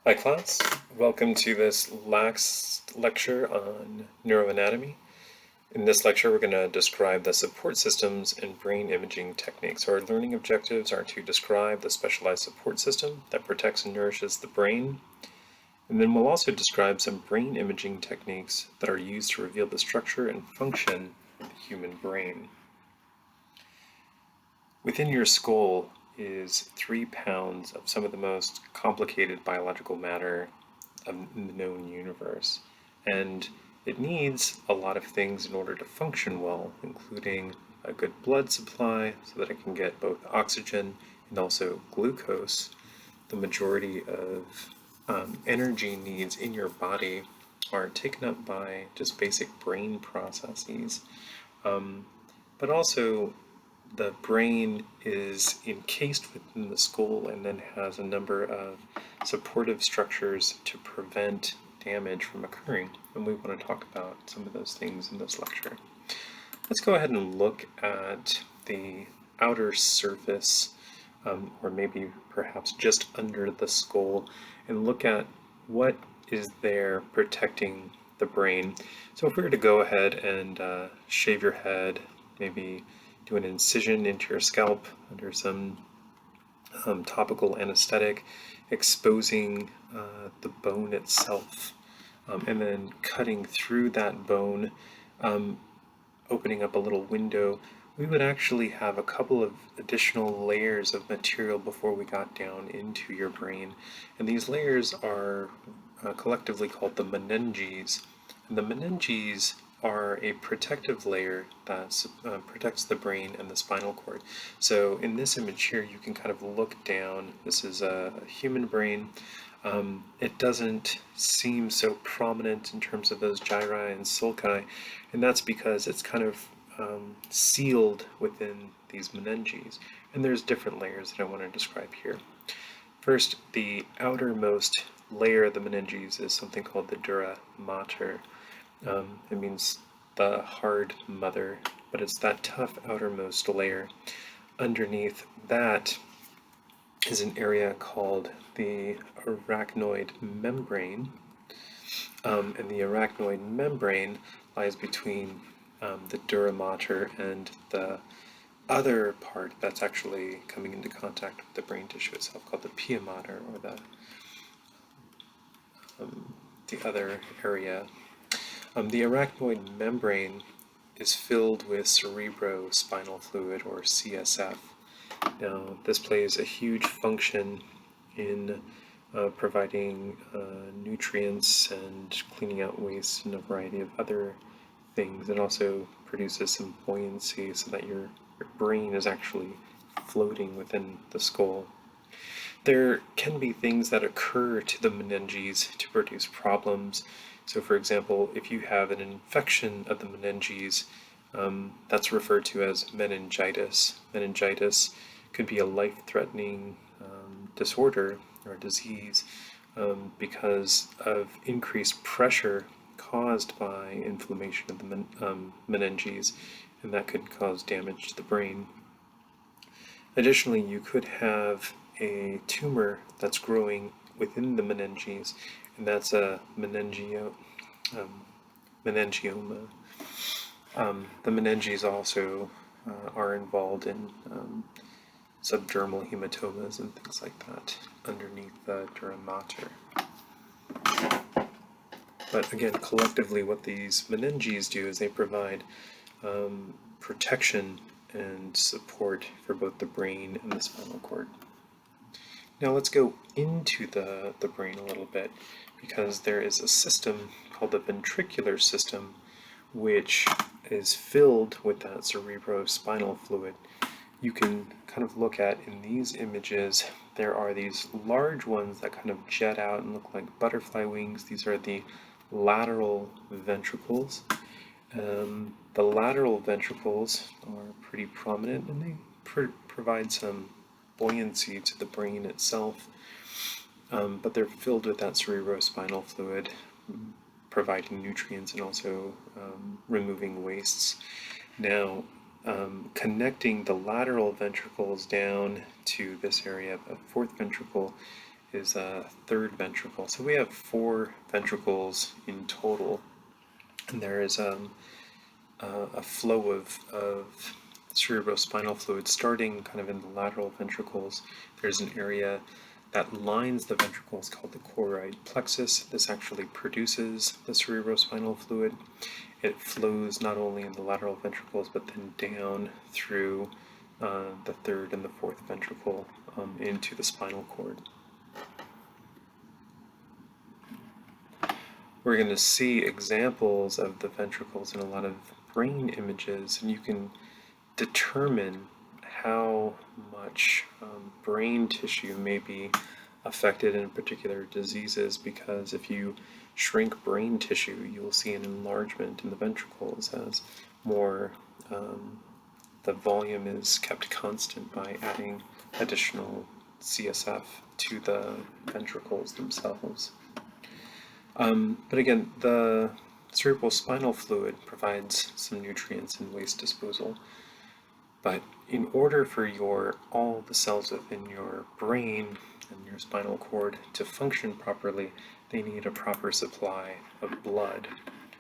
Hi class, welcome to this last lecture on neuroanatomy. In this lecture we're going to describe the support systems and brain imaging techniques. Our learning objectives are to describe the specialized support system that protects and nourishes the brain, and then we'll also describe some brain imaging techniques that are used to reveal the structure and function of the human brain. Within your skull is 3 pounds of some of the most complicated biological matter of the known universe. And it needs a lot of things in order to function well, including a good blood supply so that it can get both oxygen and also glucose. The majority of energy needs in your body are taken up by just basic brain processes. But also, the brain is encased within the skull and then has a number of supportive structures to prevent damage from occurring. And we want to talk about some of those things in this lecture. Let's go ahead and look at the outer surface, or maybe perhaps just under the skull, and look at what is there protecting the brain. So if we were to go ahead and shave your head, maybe do an incision into your scalp under some topical anesthetic, exposing the bone itself, and then cutting through that bone, opening up a little window, we would actually have a couple of additional layers of material before we got down into your brain. And these layers are collectively called the meninges. And the meninges are a protective layer that protects the brain and the spinal cord. So in this image here, you can kind of look down. This is a human brain. It doesn't seem so prominent in terms of those gyri and sulci, and that's because it's kind of sealed within these meninges. And there's different layers that I want to describe here. First, the outermost layer of the meninges is something called the dura mater. It means the hard mother, but it's that tough outermost layer. Underneath that is an area called the arachnoid membrane, and the arachnoid membrane lies between the dura mater and the other part that's actually coming into contact with the brain tissue itself, called the pia mater, or the other area. The arachnoid membrane is filled with cerebrospinal fluid, or CSF. Now, this plays a huge function in providing nutrients and cleaning out waste and a variety of other things. It also produces some buoyancy so that your brain is actually floating within the skull. There can be things that occur to the meninges to produce problems. So for example, if you have an infection of the meninges, that's referred to as meningitis. Meningitis could be a life-threatening disorder or disease because of increased pressure caused by inflammation of the meninges, and that could cause damage to the brain. Additionally, you could have a tumor that's growing within the meninges, and that's a meningioma. The meninges also are involved in subdermal hematomas and things like that underneath the dura mater. But again, collectively, what these meninges do is they provide protection and support for both the brain and the spinal cord. Now let's go into the brain a little bit, because there is a system called the ventricular system, which is filled with that cerebrospinal fluid. You can kind of look at in these images, there are these large ones that kind of jet out and look like butterfly wings. These are the lateral ventricles. The lateral ventricles are pretty prominent, and they provide some buoyancy to the brain itself, but they're filled with that cerebrospinal fluid, providing nutrients and also removing wastes. Now, connecting the lateral ventricles down to this area of fourth ventricle is a third ventricle. So we have 4 ventricles in total, and there is a flow of cerebrospinal fluid starting kind of in the lateral ventricles. There's an area that lines the ventricles called the choroid plexus. This actually produces the cerebrospinal fluid. It flows not only in the lateral ventricles but then down through the third and the fourth ventricle into the spinal cord. We're going to see examples of the ventricles in a lot of brain images, and you can determine how much brain tissue may be affected in particular diseases, because if you shrink brain tissue, you'll see an enlargement in the ventricles as more the volume is kept constant by adding additional CSF to the ventricles themselves. But again, the cerebrospinal fluid provides some nutrients and waste disposal. But in order for all the cells within your brain and your spinal cord to function properly, they need a proper supply of blood.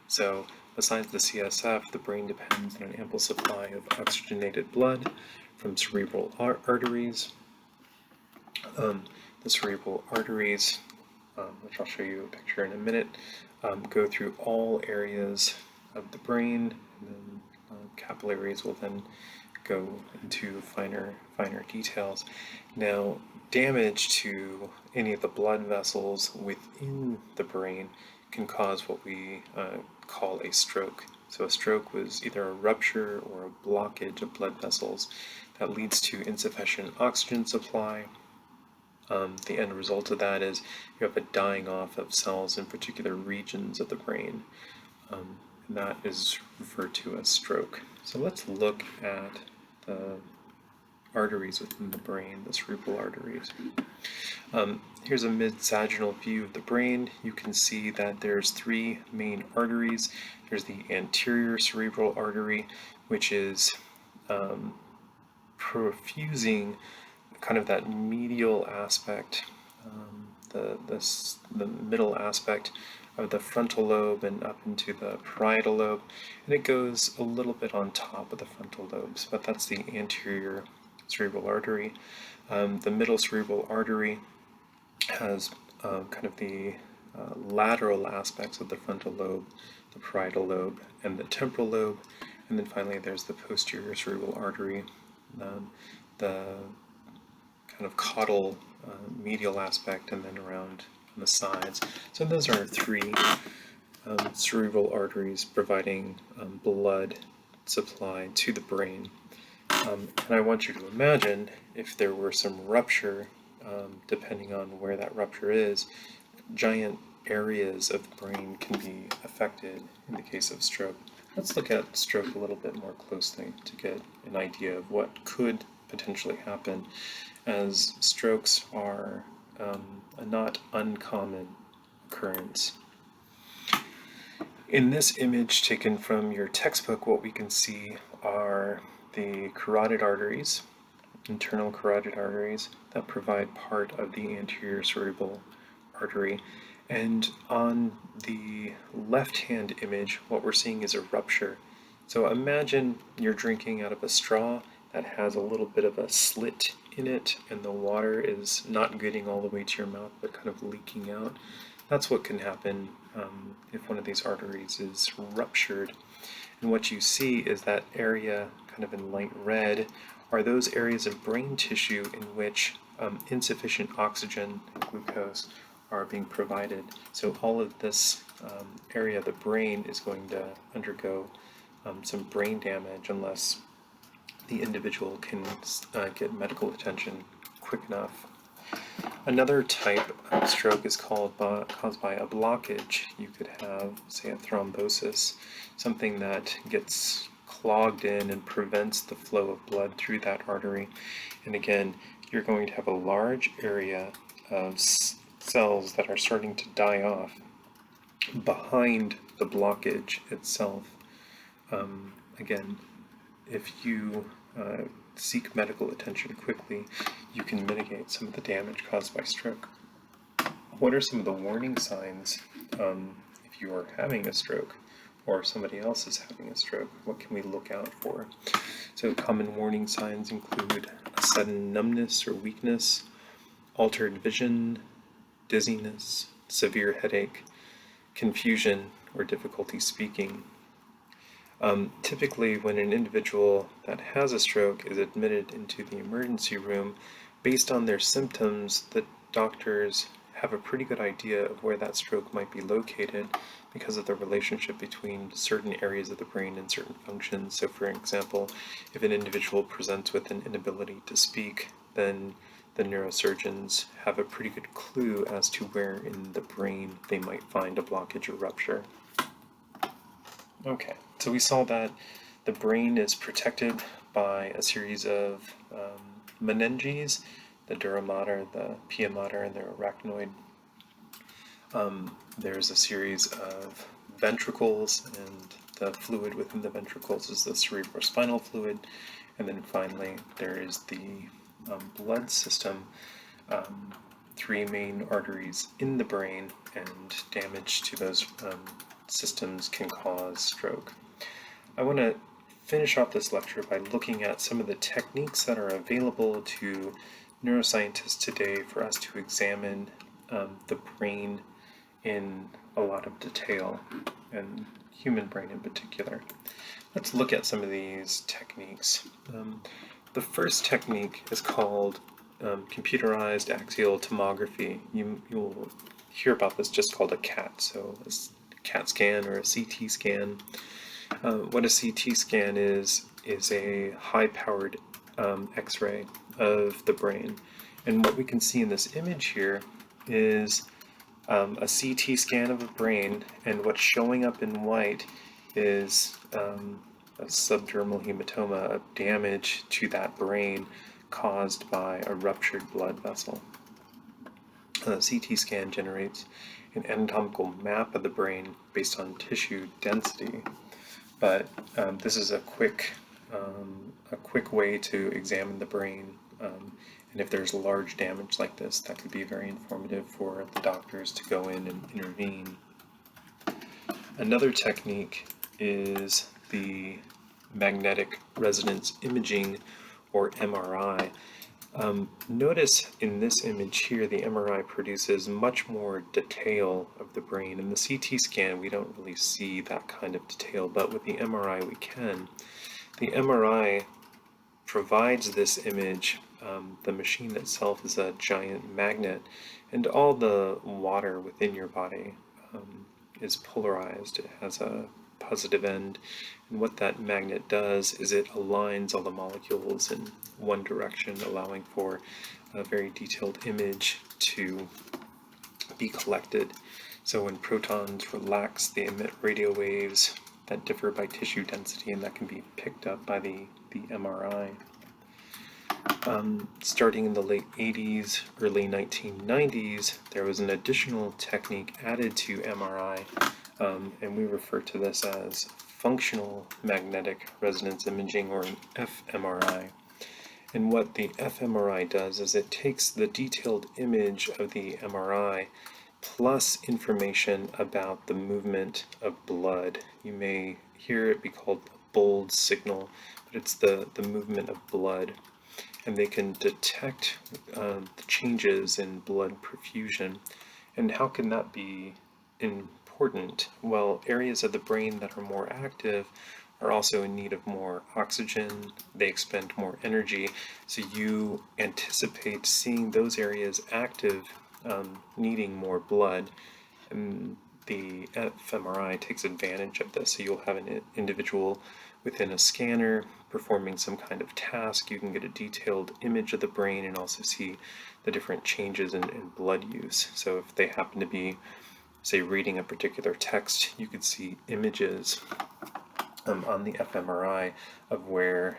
So besides the CSF, the brain depends on an ample supply of oxygenated blood from cerebral arteries. The cerebral arteries, which I'll show you a picture in a minute, go through all areas of the brain, and then capillaries will then go into finer details. Now, damage to any of the blood vessels within the brain can cause what we call a stroke. So a stroke was either a rupture or a blockage of blood vessels that leads to insufficient oxygen supply. The end result of that is you have a dying off of cells in particular regions of the brain, and that is referred to as stroke. So let's look at the arteries within the brain, the cerebral arteries. Here's a mid-sagittal view of the brain. You can see that there's 3 main arteries. There's the anterior cerebral artery, which is perfusing kind of that medial aspect, the middle aspect of the frontal lobe and up into the parietal lobe, and it goes a little bit on top of the frontal lobes, but that's the anterior cerebral artery. The middle cerebral artery has kind of the lateral aspects of the frontal lobe, the parietal lobe, and the temporal lobe, and then finally there's the posterior cerebral artery, the kind of caudal medial aspect, and then around on the sides. So those are 3 cerebral arteries providing blood supply to the brain. And I want you to imagine if there were some rupture, depending on where that rupture is, giant areas of the brain can be affected in the case of stroke. Let's look at stroke a little bit more closely to get an idea of what could potentially happen, as strokes are a not uncommon occurrence. In this image taken from your textbook, what we can see are the carotid arteries, internal carotid arteries, that provide part of the anterior cerebral artery. And on the left-hand image, what we're seeing is a rupture. So imagine you're drinking out of a straw that has a little bit of a slit in it, and the water is not getting all the way to your mouth, but kind of leaking out. That's what can happen if one of these arteries is ruptured. And what you see is that area kind of in light red are those areas of brain tissue in which insufficient oxygen and glucose are being provided. So all of this area of the brain is going to undergo some brain damage unless the individual can get medical attention quick enough. Another type of stroke is caused by a blockage. You could have, say, a thrombosis, something that gets clogged in and prevents the flow of blood through that artery. And again, you're going to have a large area of cells that are starting to die off behind the blockage itself. Again, if you seek medical attention quickly, you can mitigate some of the damage caused by stroke. what are some of the warning signs if you are having a stroke or somebody else is having a stroke? What can we look out for? So common warning signs include a sudden numbness or weakness, altered vision, dizziness, severe headache, confusion, or difficulty speaking. Typically, when an individual that has a stroke is admitted into the emergency room, based on their symptoms, the doctors have a pretty good idea of where that stroke might be located because of the relationship between certain areas of the brain and certain functions. So for example, if an individual presents with an inability to speak, then the neurosurgeons have a pretty good clue as to where in the brain they might find a blockage or rupture. Okay, so we saw that the brain is protected by a series of meninges, the dura mater, the pia mater, and the arachnoid. There's a series of ventricles, and the fluid within the ventricles is the cerebrospinal fluid. And then finally, there is the blood system, 3 main arteries in the brain, and damage to those systems can cause stroke. I want to finish off this lecture by looking at some of the techniques that are available to neuroscientists today for us to examine the brain in a lot of detail, and human brain in particular. Let's look at some of these techniques. The first technique is called computerized axial tomography. You'll hear about this just called a CAT, so a CAT scan or a CT scan. What a CT scan is a high-powered X-ray of the brain. And what we can see in this image here is a CT scan of the brain, and what's showing up in white is a subdermal hematoma, a damage to that brain caused by a ruptured blood vessel. A CT scan generates an anatomical map of the brain based on tissue density, but this is a quick way to examine the brain, and if there's large damage like this, that could be very informative for the doctors to go in and intervene. Another technique is the magnetic resonance imaging, or MRI. Notice in this image here, the MRI produces much more detail of the brain. In the CT scan, we don't really see that kind of detail, but with the MRI we can. The MRI provides this image. The machine itself is a giant magnet, and all the water within your body is polarized. It has a positive end, and what that magnet does is it aligns all the molecules in one direction, allowing for a very detailed image to be collected. So when protons relax, they emit radio waves that differ by tissue density, and that can be picked up by the MRI. Starting in the late 80s, early 1990s, there was an additional technique added to MRI, and we refer to this as functional magnetic resonance imaging, or an fMRI. And what the fMRI does is it takes the detailed image of the MRI plus information about the movement of blood. You may hear it be called a bold signal, but it's the movement of blood. And they can detect the changes in blood perfusion. And how can that be important? Well, areas of the brain that are more active are also in need of more oxygen. They expend more energy, so you anticipate seeing those areas active, needing more blood, and the fMRI takes advantage of this. So you'll have an individual within a scanner performing some kind of task. You can get a detailed image of the brain and also see the different changes in blood use. So if they happen to be, say, reading a particular text, you could see images on the fMRI of where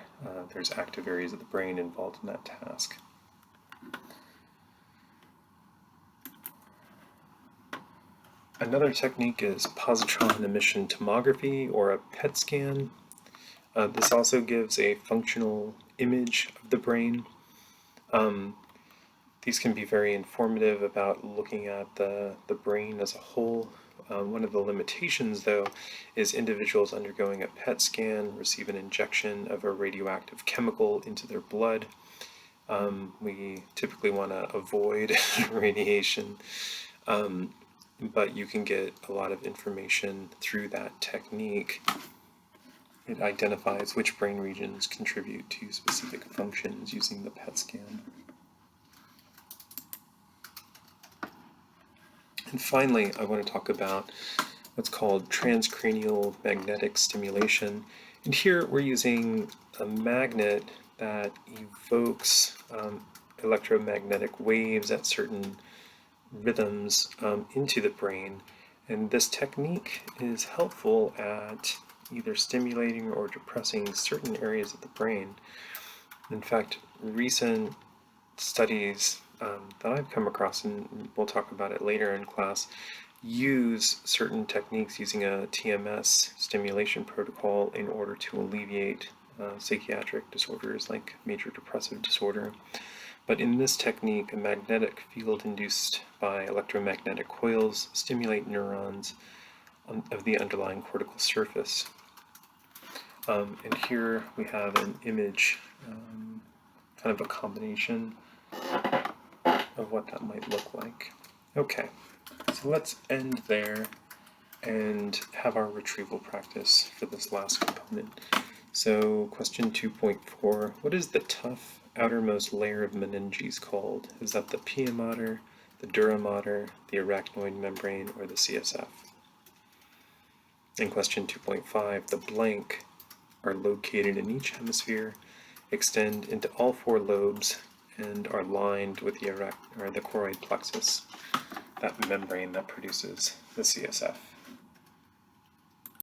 there's active areas of the brain involved in that task. Another technique is positron emission tomography, or a PET scan. This also gives a functional image of the brain. These can be very informative about looking at the brain as a whole. One of the limitations, though, is individuals undergoing a PET scan receive an injection of a radioactive chemical into their blood. We typically want to avoid radiation, but you can get a lot of information through that technique. It identifies which brain regions contribute to specific functions using the PET scan. And finally, I want to talk about what's called transcranial magnetic stimulation. And here we're using a magnet that evokes electromagnetic waves at certain rhythms into the brain. And this technique is helpful at either stimulating or depressing certain areas of the brain. In fact, recent studies that I've come across, and we'll talk about it later in class, use certain techniques using a TMS stimulation protocol in order to alleviate psychiatric disorders like major depressive disorder. But in this technique, a magnetic field induced by electromagnetic coils stimulate neurons of the underlying cortical surface. And here we have an image, kind of a combination of what that might look like. Okay, so let's end there and have our retrieval practice for this last component. So question 2.4, what is the tough outermost layer of meninges called? Is that the pia mater, the dura mater, the arachnoid membrane, or the CSF? In question 2.5, the blank are located in each hemisphere, extend into all four lobes, and are lined with the choroid plexus, that membrane that produces the CSF.